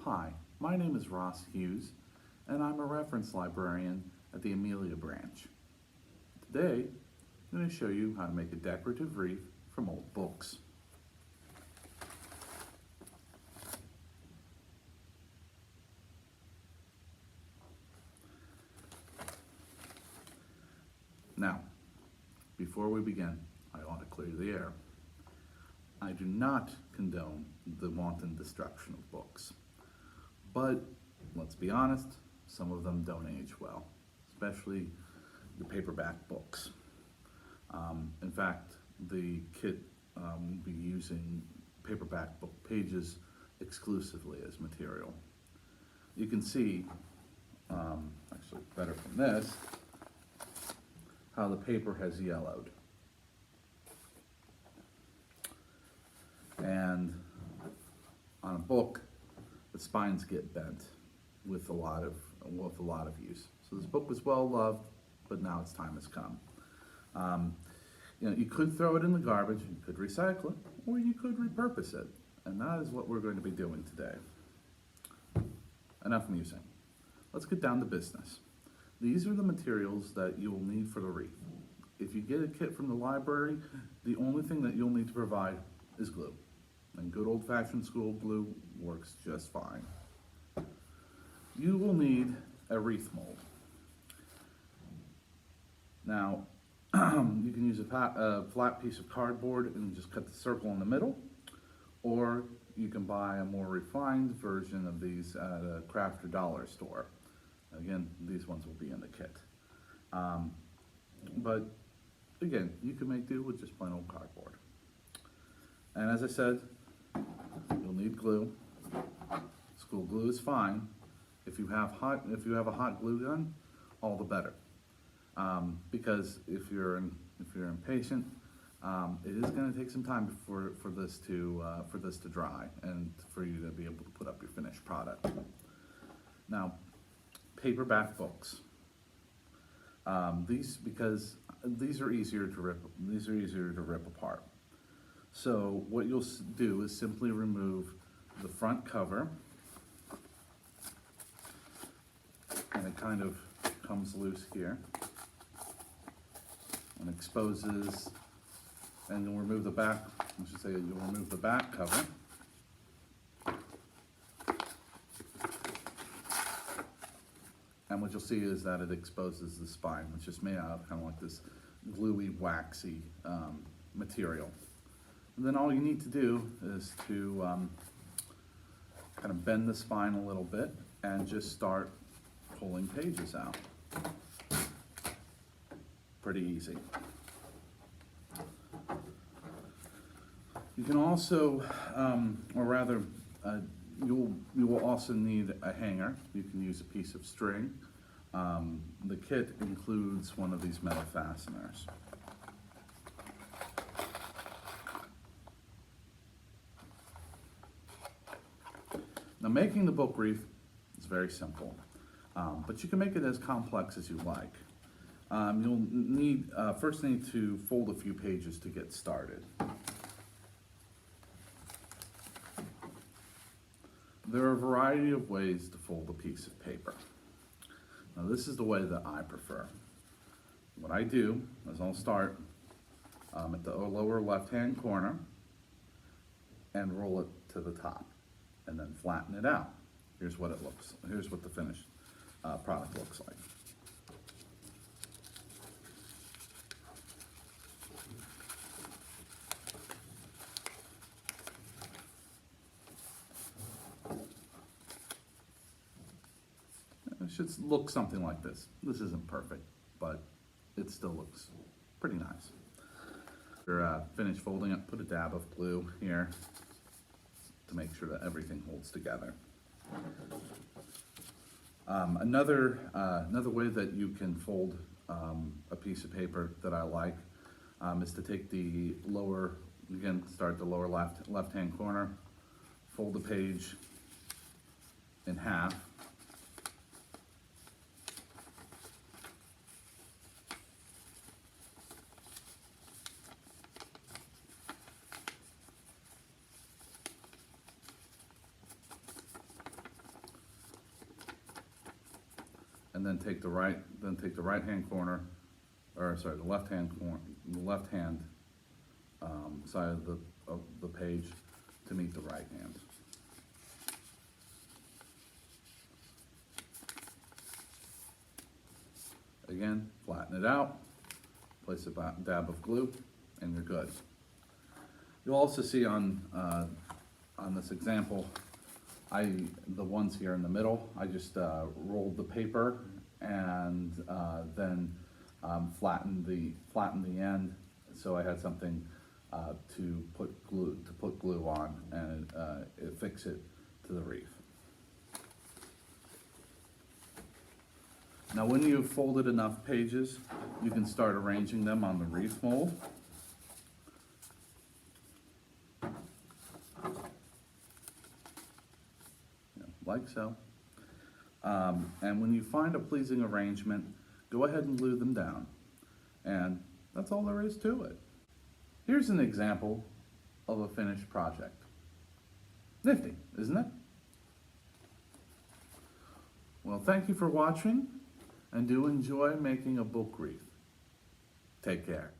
Hi, my name is Ross Hughes, and I'm a reference librarian at the Amelia Branch. Today, I'm going to show you how to make a decorative wreath from old books. Now, before we begin, I ought to clear the air. I do not condone the wanton destruction of books. But let's be honest, some of them don't age well, especially the paperback books. In fact, the kit will be using paperback book pages exclusively as material. You can see, actually better from this, how the paper has yellowed. And on a book, the spines get bent with a lot of use. So this book was well loved, but now its time has come. You could throw it in the garbage, you could recycle it, or you could repurpose it. And that is what we're going to be doing today. Enough musing. Let's get down to business. These are the materials that you'll need for the wreath. If you get a kit from the library, the only thing that you'll need to provide is glue. And good old-fashioned school glue works just fine. You will need a wreath mold. Now, you can use a flat piece of cardboard and just cut the circle in the middle, or you can buy a more refined version of these at a craft or dollar store. Again, these ones will be in the kit. But again, you can make do with just plain old cardboard. And as I said, you'll need glue. School glue is fine. If you have a hot glue gun, all the better. Because if you're impatient, it is going to take some time for this to dry and for you to be able to put up your finished product. Now, paperback books. These are easier to rip apart. So what you'll do is simply remove the front cover, and it kind of comes loose here and exposes, and you'll remove the back, you'll remove the back cover. And what you'll see is that it exposes the spine, which is made out of kind of like this gluey, waxy material. And then all you need to do is to kind of bend the spine a little bit and just start pulling pages out. Pretty easy. You can also, you will also need a hanger. You can use a piece of string. The kit includes one of these metal fasteners. Now, making the book wreath is very simple, but you can make it as complex as you like. You'll first need to fold a few pages to get started. There are a variety of ways to fold a piece of paper. Now, this is the way that I prefer. What I do is I'll start at the lower left-hand corner and roll it to the top, and then flatten it out. Here's what it looks. Here's what the finished product looks like. It should look something like this. This isn't perfect, but it still looks pretty nice. After finished folding it, put a dab of glue here to make sure that everything holds together. Another way that you can fold a piece of paper that I like is to take the lower, again, start the lower left-hand corner, fold the page in half, and then take the right hand corner, or sorry, the left hand corner, the left hand side of the page to meet the right hand. Again, flatten it out, place a dab of glue, and you're good. You'll also see on this example, the ones here in the middle, I just rolled the paper and then flattened the end, so I had something to put glue on and affix it to the wreath. Now, when you've folded enough pages, you can start arranging them on the wreath mold. Like so. And when you find a pleasing arrangement, go ahead and glue them down. And that's all there is to it. Here's an example of a finished project. Nifty, isn't it? Well, thank you for watching, and do enjoy making a book wreath. Take care.